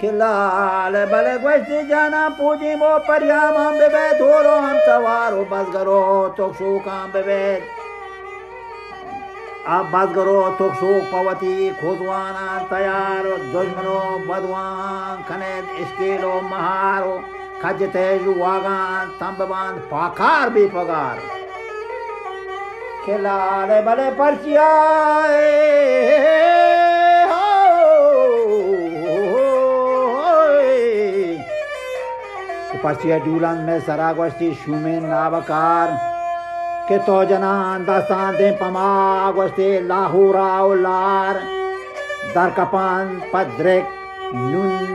Chilale bale questi jana puji mo paryama bebe thoro ham tawaro basgaro tokshu kam bebe ab basgaro tokshu pavati khudwana tayar dojmano badwan khaned iskilo maharo khajte juwagan tambaban pakar bi pagar Chilale bale parchiya Parchiya dulan में सरागवस्ती शुमें नावकार के तो जनान दास्तान दे पमागवस्ती लाहुरा उलार दरकपान पद्रेक नून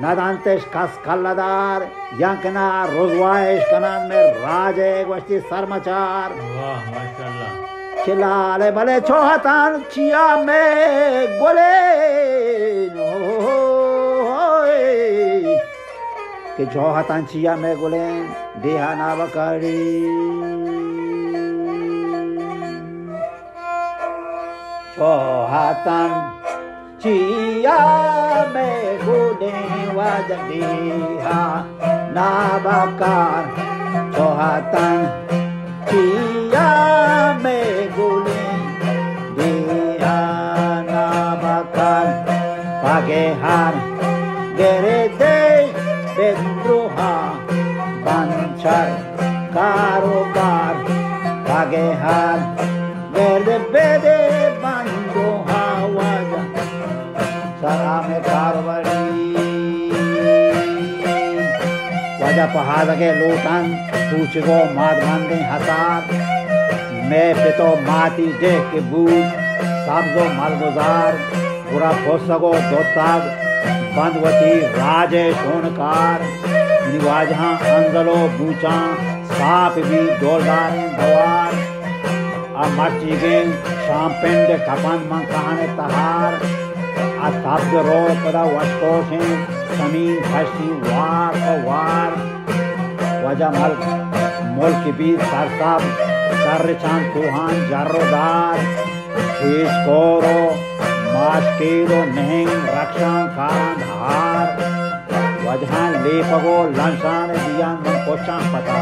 नदांतेश कस कल्लादार यंकना रोजवाइश कनान में राजे गवस्ती सरमचार वाह माशाल्लाह चिल्लाले भले चौहतान chia में गोले के चौहतान चिया में गोलें देहा नावकारी चौहतान चिया में गोलें वाजदेहा नावकार चौहतान चिया में गोलें देहा नावकार पागे हार गेरे देश Bedruha Banchar Karobar Bagehar Verde Bede Bandoha Waja Sarame Karwari Waja Pahada ke Lutan Puchigo Madbande Hasar Me Pito Mati Deh ke Boot Sabzo Malgozar Pura Posago Dotag बंदवती राजे Sonkar निवाजहाँ अंजलो Bucha shop भी डोलदार दवार अमर्चिगे शामपेंड कपन मंकाने तहार अताब्द रो पदा वस्कोशे समीन फशी वार वार वजह मुल्क भी सरसाब सरचान तुहान जर्रोदार शीश कोरो मास्केरो नहंग रक्षा कान हार वजहान लेपगो लंसान दियान मन कोचा पता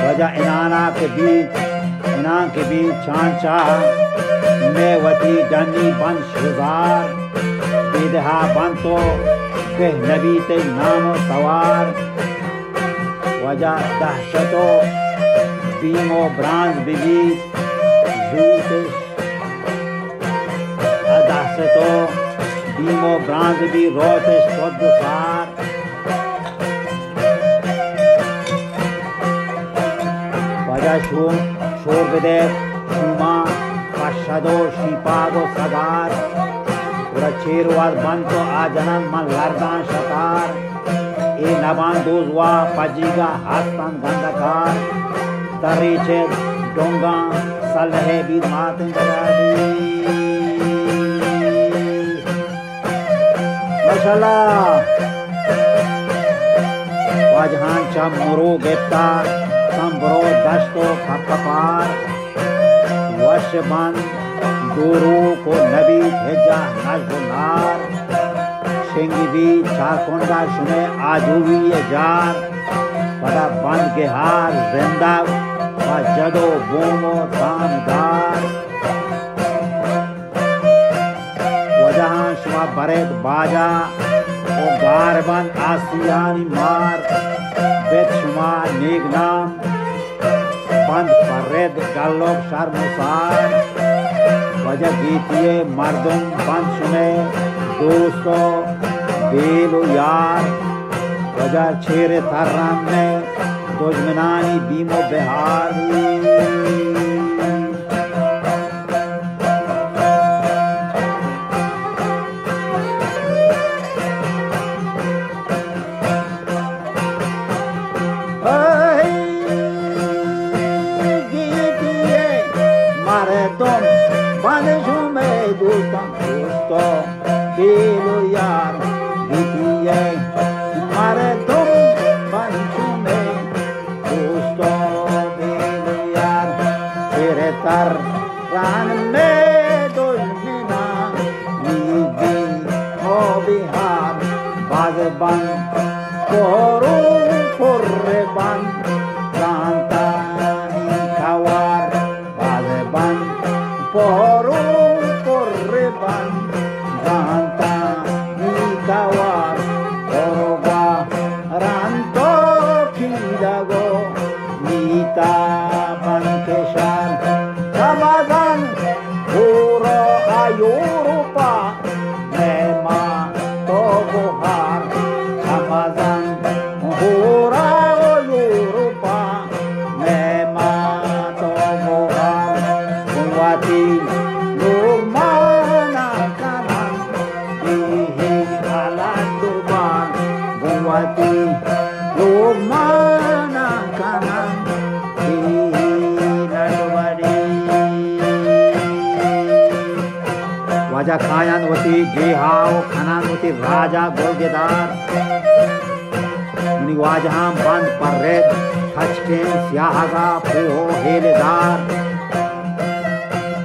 वजह इनाना के बीच चांचा मेवती डनी बन शुजार विदहा बंतो के नबी ते नामो सवार वजह दहशतो बीमो bronze बिगी Adaseto Bimo Brandbi Rotes Kodusar Vajashum Shobede Shuma Pashado Shipago Sagar Urachirwar Banto Ajanan Man Lardan Shatar E Naban Dozwa Pajiga Hastan Gandakar Tariche Donga Salhe bir maten garadi Mashallah Wajhan cham muru geftar Sambro dashto khapapar Washban Guru ko nabi bheja najnar Shingi bhi charkonda shune ajuvi ye jar Pada band ke har zinda जदो बोमो तामदार वजहां शुमा बरेद बाजा ओ गारबन आसियानी मार बेत शुमा नेगनाम बंद परेद गल्लोक शर्मसार वजह गीतिये मर्दुम बंद शुमे दोस्तों बेलो यार वजह छेरे तरन में दुश्मनानी बीमो बिहारी गीतिए मारे तुम बानिशु में दोस्तों दोस्तों बेलो यार गीतिए मारे तुम बानिशु में तर रान में दुश्मना ban Poru Porreban Ranta Kawar Bazeban Poru Porreban Ranta Kawar Oroga Ranto Kidago Nita Bankeshar Ramadan Puro Ayurupa Nema Togohar Ramadan Puro Ayurupa Nema Togohar Kumwati Lumana Kanan Ihi Alanduban Kumwati Lumana Kanan Ihi Alandubadi Wajah Kayanwati Jehao Kananwati Raja Golgedar Muni Wajaham Band Parred Thachken Siyahaga Puho Heledar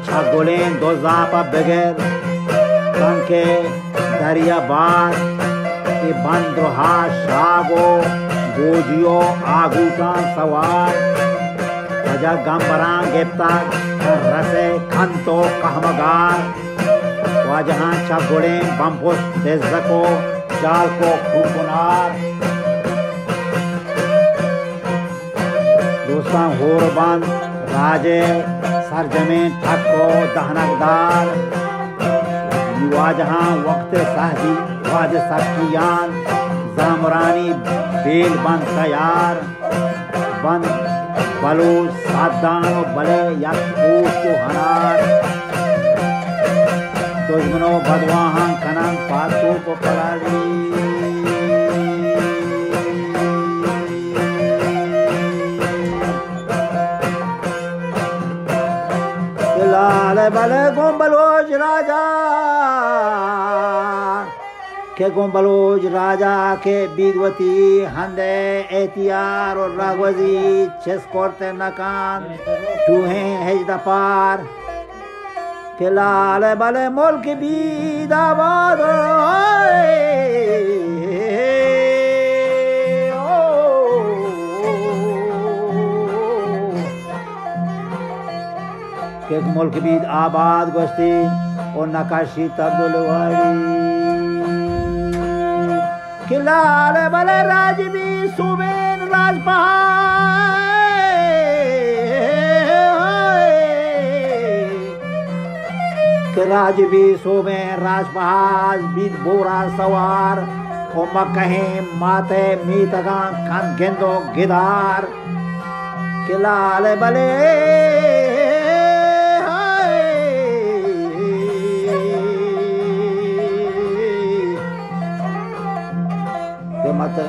Chagolen Dozapa Beger Tanke Darya Bar Ke Bandroha Shago Gojio Agutan Sawar Raja Gambaran Geptak Rase Kanto Kahmagar Wajahan Chagolen Bampos Dezako Chalko Kukunar Dostan Horban Raje Sarjamin Thakko Dahnakdar Wajahan Waqt Sahdi Waj Sakiyan Zamrani Bel Band Tayar Band Baluch Saddano Bale Yakut Hanar Dojmano Badwahan Kanan Patu Poparali Lale Bale Gombaloj Raja Ke Gombaloj Raja Ke Bidwati Hande Etiyar और Ragwazi Cheskorte Nakan Tuhe Hejdapar Ke Lale Bale Molk Bidabad Ke Molk Bid Abad Gosti और नकाशी तब्दुलवारी के लाल बल राजवी सुबेन राजपहाड़ के राजवी सुबेन राजपहाड़ बीत बोरा सवार coma कहें माते मीतगा खान गेंदो गिदार के लाल बले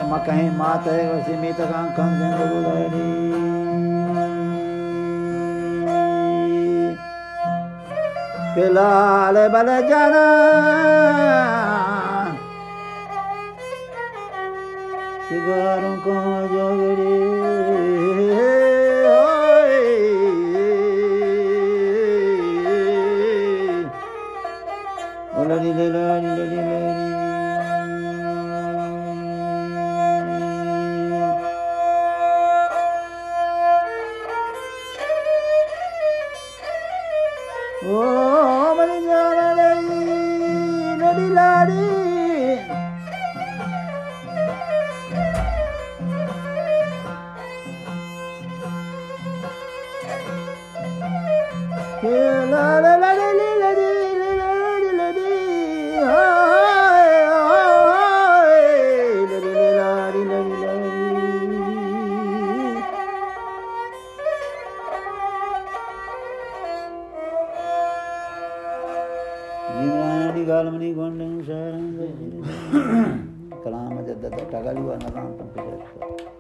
Makahin mata wasi mita kang kang gulari kelale balajana sigaron ko jogri olari lelari lelari Oh, Marijana Ladi Ladi La la la la la Galmani Gonding Sharan Kalama Jadda Tagali Vanaram Pampira